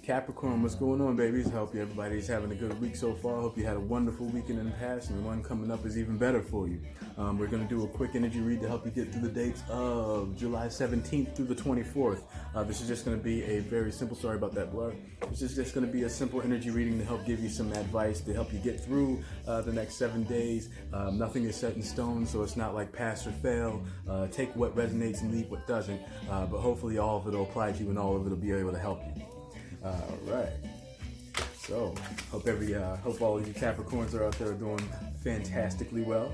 Capricorn, what's going on, babies? Hope everybody's having a good week so far. Hope you had a wonderful weekend in the past, and the one coming up is even better for you. We're going to do a quick energy read to help you get through the dates of July 17th through the 24th. This is just going to be a very simple, sorry about that blur. This is just going to be a simple energy reading to help give you some advice, to help you get through the next 7 days. Nothing is set in stone, so it's not like pass or fail. Take what resonates and leave what doesn't. But hopefully all of it will apply to you and all of it will be able to help you. All right. So, hope all of you Capricorns are out there doing fantastically well.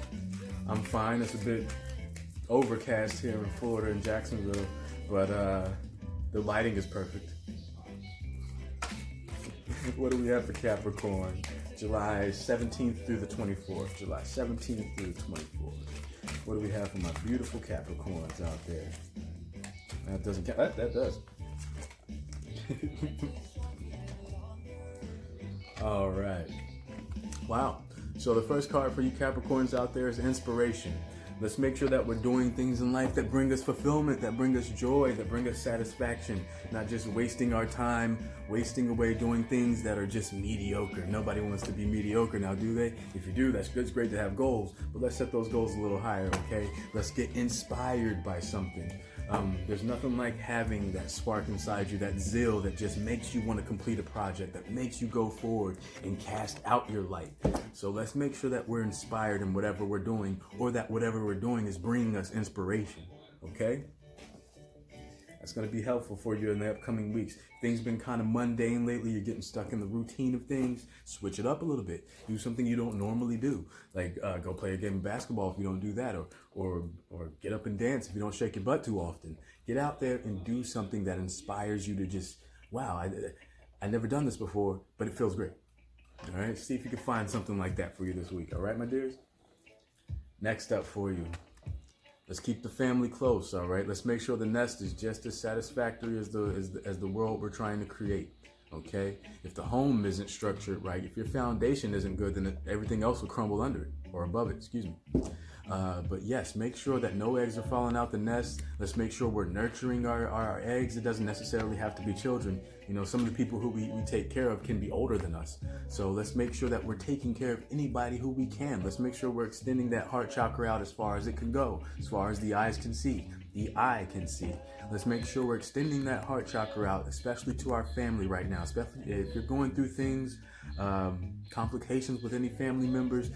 I'm fine. It's a bit overcast here in Florida in Jacksonville, but the lighting is perfect. What do we have for Capricorn? July 17th through the 24th. July 17th through the 24th. What do we have for my beautiful Capricorns out there? That doesn't count. That does. All right. Wow. So the first card for you Capricorns out there is inspiration. Let's make sure that we're doing things in life that bring us fulfillment, that bring us joy, that bring us satisfaction, not just wasting our time, wasting away doing things that are just mediocre. Nobody wants to be mediocre now, do they? If you do, that's good. It's great to have goals, but let's set those goals a little higher, okay? Let's get inspired by something. There's nothing like having that spark inside you, that zeal that just makes you want to complete a project, that makes you go forward and cast out your light. So let's make sure that we're inspired in whatever we're doing, or that whatever we're doing is bringing us inspiration, okay? That's going to be helpful for you in the upcoming weeks. Things been kind of mundane lately. You're getting stuck in the routine of things. Switch it up a little bit. Do something you don't normally do. Like go play a game of basketball if you don't do that, or get up and dance if you don't shake your butt too often. Get out there and do something that inspires you to just, wow, I never done this before, but it feels great. All right, see if you can find something like that for you this week. All right, my dears? Next up for you. Let's keep the family close, all right? Let's make sure the nest is just as satisfactory as the world we're trying to create, okay? If the home isn't structured right, if your foundation isn't good, then everything else will crumble under it, or above it, excuse me. But yes, make sure that no eggs are falling out the nest. Let's make sure we're nurturing our eggs. It doesn't necessarily have to be children. You know, some of the people who we take care of can be older than us. So let's make sure that we're taking care of anybody who we can. Let's make sure we're extending that heart chakra out as far as it can go, as far as the eyes can see, the eye can see. Let's make sure we're extending that heart chakra out, especially to our family right now, especially if you're going through things, complications with any family members,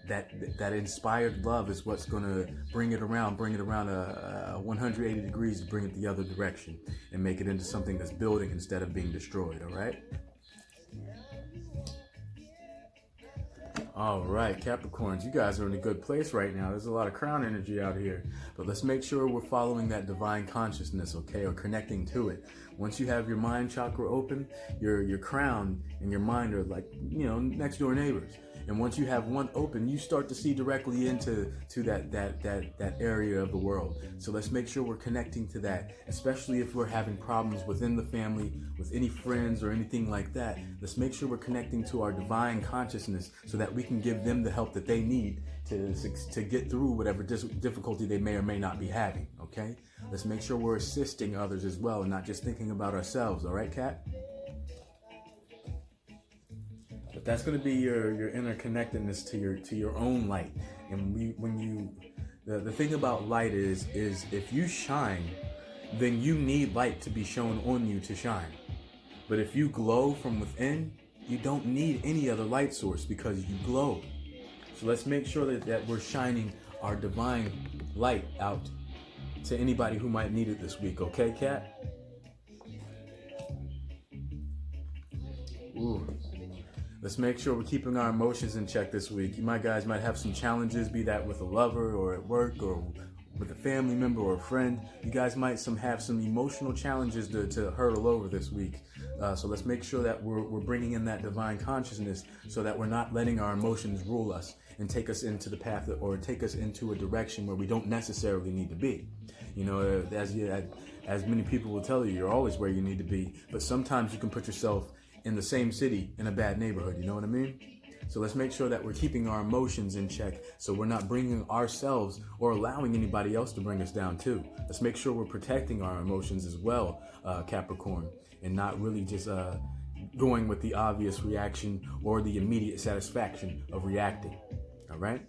that inspired love is what's going to bring it around 180 degrees to bring it the other direction and make it into something that's building instead of being destroyed, all right? All right, Capricorns, you guys are in a good place right now. There's a lot of crown energy out here, but let's make sure we're following that divine consciousness, okay, or connecting to it. Once you have your mind chakra open, your crown and your mind are like, you know, next door neighbors. And once you have one open, you start to see directly into that area of the world. So let's make sure we're connecting to that, especially if we're having problems within the family, with any friends or anything like that. Let's make sure we're connecting to our divine consciousness so that we can give them the help that they need to get through whatever difficulty they may or may not be having, okay? Let's make sure we're assisting others as well and not just thinking about ourselves, all right, Kat? But that's going to be your interconnectedness to your own light. And the thing about light is if you shine, then you need light to be shown on you to shine. But if you glow from within, you don't need any other light source because you glow. So let's make sure that we're shining our divine light out to anybody who might need it this week, okay, Kat? Ooh. Let's make sure we're keeping our emotions in check this week. You guys might have some challenges, be that with a lover or at work or with a family member or a friend. You guys might have some emotional challenges to hurdle over this week. So let's make sure that we're bringing in that divine consciousness so that we're not letting our emotions rule us and take us into the path or take us into a direction where we don't necessarily need to be. You know, as many people will tell you, you're always where you need to be. But sometimes you can put yourself in the same city in a bad neighborhood. You know what I mean? So let's make sure that we're keeping our emotions in check, so we're not bringing ourselves or allowing anybody else to bring us down too. Let's make sure we're protecting our emotions as well, Capricorn, and not really just going with the obvious reaction or the immediate satisfaction of reacting. All right?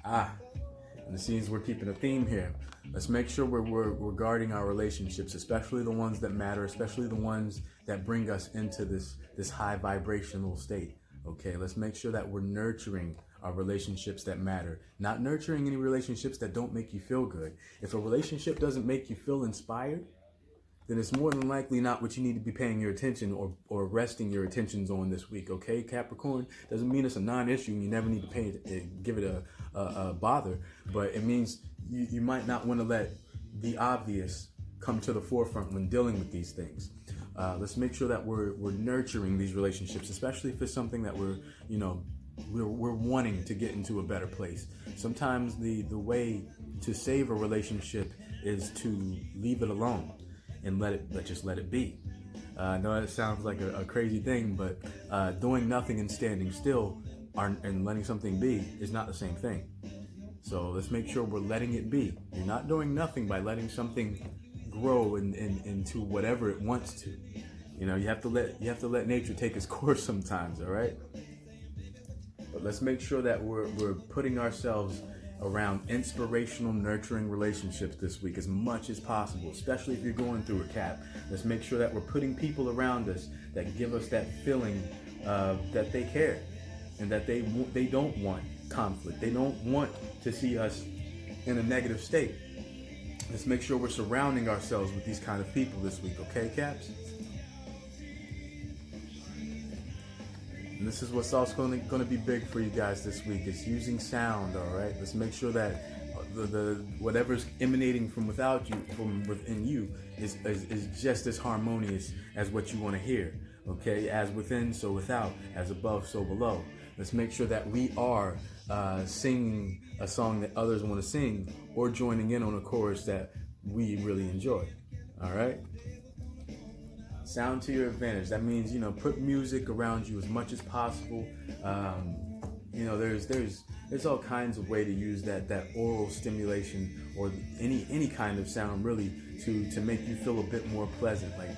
And it seems we're keeping a theme here. Let's make sure we're guarding our relationships, especially the ones that matter, especially the ones that bring us into this high vibrational state. Okay, let's make sure that we're nurturing our relationships that matter, not nurturing any relationships that don't make you feel good. If a relationship doesn't make you feel inspired, then it's more than likely not what you need to be paying your attention or resting your attentions on this week. Okay, Capricorn? Doesn't mean it's a non-issue and you never need to give it a bother, but it means you might not want to let the obvious come to the forefront when dealing with these things. Let's make sure that we're nurturing these relationships, especially if it's something that we're wanting to get into a better place. Sometimes the way to save a relationship is to leave it alone and let it be. I know it sounds like a crazy thing, but doing nothing and standing still and letting something be is not the same thing. So let's make sure we're letting it be. You're not doing nothing by letting something grow into whatever it wants to. You have to let nature take its course sometimes. All right. But let's make sure that we're putting ourselves around inspirational, nurturing relationships this week as much as possible, especially if you're going through a Cap. Let's make sure that we're putting people around us that give us that feeling that they care and that they don't want conflict. They don't want to see us in a negative state. Let's make sure we're surrounding ourselves with these kind of people this week, okay, Caps? And this is what's also going to be big for you guys this week. It's using sound, all right? Let's make sure that the whatever's emanating from within you is just as harmonious as what you want to hear, okay? As within, so without. As above, so below. Let's make sure that we are singing a song that others want to sing or joining in on a chorus that we really enjoy, all right? Sound to your advantage. That means, put music around you as much as possible. There's all kinds of way to use that oral stimulation or any kind of sound really to make you feel a bit more pleasant. Like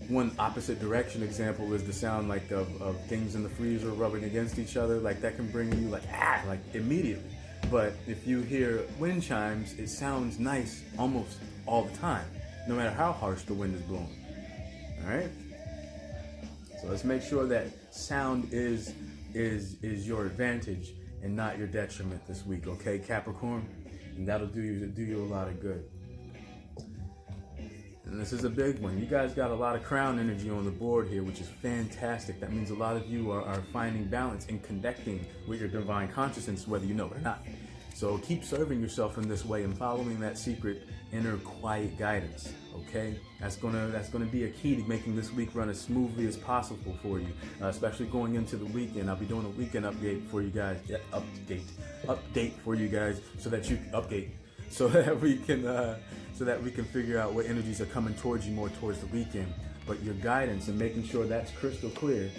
one opposite direction example is the sound like of things in the freezer rubbing against each other. Like that can bring you like immediately. But if you hear wind chimes, it sounds nice almost all the time, no matter how harsh the wind is blowing. All right. So let's make sure that sound is your advantage and not your detriment this week, okay, Capricorn? And that'll do you a lot of good. And this is a big one. You guys got a lot of crown energy on the board here, which is fantastic. That means a lot of you are finding balance and connecting with your divine consciousness, whether you know it or not. So keep serving yourself in this way and following that secret inner quiet guidance, okay? That's gonna be a key to making this week run as smoothly as possible for you, especially going into the weekend. I'll be doing a weekend update for you guys, update for you guys, so that we can figure out what energies are coming towards you more towards the weekend. But your guidance and making sure that's crystal clear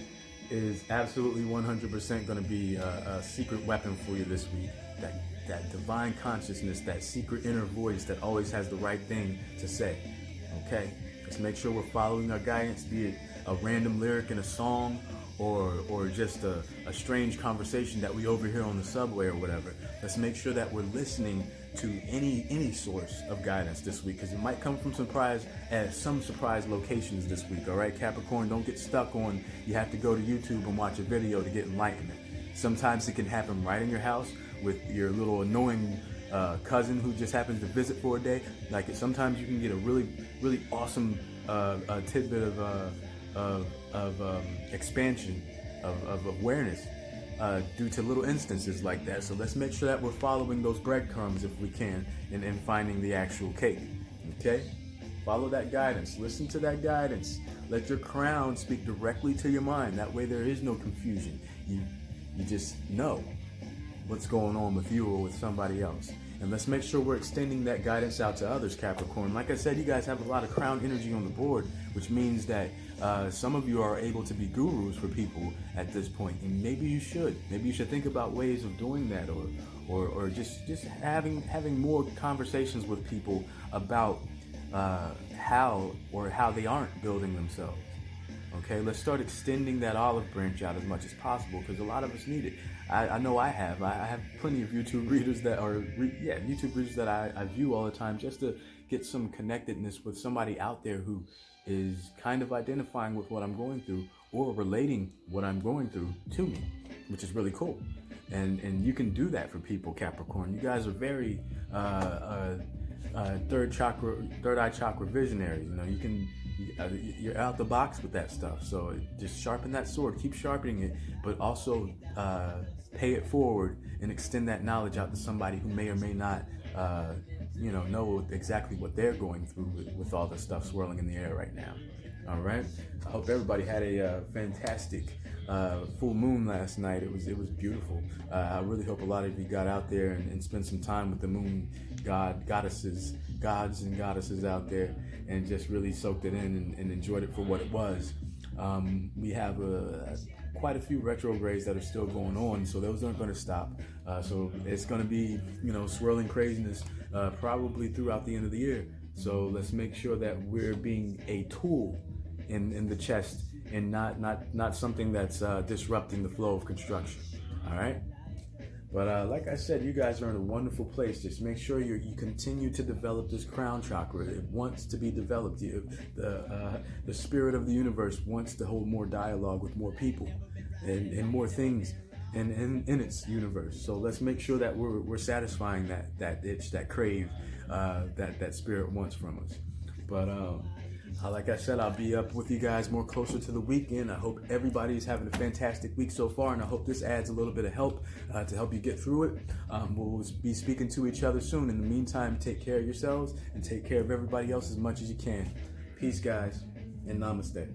is absolutely 100% going to be a secret weapon for you this week. That divine consciousness, that secret inner voice that always has the right thing to say. Okay, let's make sure we're following our guidance, be it a random lyric in a song or just a strange conversation that we overhear on the subway or whatever. Let's make sure that we're listening to any source of guidance this week, because it might come from some surprise locations this week. All right, Capricorn, don't get stuck on you have to go to YouTube and watch a video to get enlightenment. Sometimes it can happen right in your house with your little annoying cousin who just happens to visit for a day. Sometimes you can get a really, really awesome tidbit of expansion of awareness due to little instances like that. So let's make sure that we're following those breadcrumbs if we can and finding the actual cake. Okay? Follow that guidance. Listen to that guidance. Let your crown speak directly to your mind. That way there is no confusion. You just know what's going on with you or with somebody else. And let's make sure we're extending that guidance out to others, Capricorn. Like I said, you guys have a lot of crown energy on the board, which means that some of you are able to be gurus for people at this point. And maybe you should. Maybe you should think about ways of doing that, or just having more conversations with people about how they aren't building themselves. Okay, let's start extending that olive branch out as much as possible, because a lot of us need it. I know I have. I have plenty of YouTube readers that are, YouTube readers that I view all the time, just to get some connectedness with somebody out there who is kind of identifying with what I'm going through, or relating what I'm going through to me, which is really cool. And you can do that for people, Capricorn. You guys are very third eye chakra visionaries. You know, you're out the box with that stuff. So just sharpen that sword, keep sharpening it, but also pay it forward and extend that knowledge out to somebody who may or may not know exactly what they're going through with all the stuff swirling in the air right now. All right, I hope everybody had a fantastic full moon last night. It was beautiful. I really hope a lot of you got out there and spent some time with the moon gods and goddesses out there, and just really soaked it in and enjoyed it for what it was. We have quite a few retrogrades that are still going on, so those aren't going to stop. So it's going to be, swirling craziness probably throughout the end of the year. So let's make sure that we're being a tool in the chest, and not something that's disrupting the flow of construction. All right. But like I said, you guys are in a wonderful place. Just make sure you continue to develop this crown chakra. It wants to be developed. The spirit of the universe wants to hold more dialogue with more people and more things in its universe. So let's make sure that we're satisfying that itch, that crave, that spirit wants from us. But like I said, I'll be up with you guys more closer to the weekend. I hope everybody's having a fantastic week so far, and I hope this adds a little bit of help to help you get through it. We'll be speaking to each other soon. In the meantime, take care of yourselves and take care of everybody else as much as you can. Peace, guys, and namaste.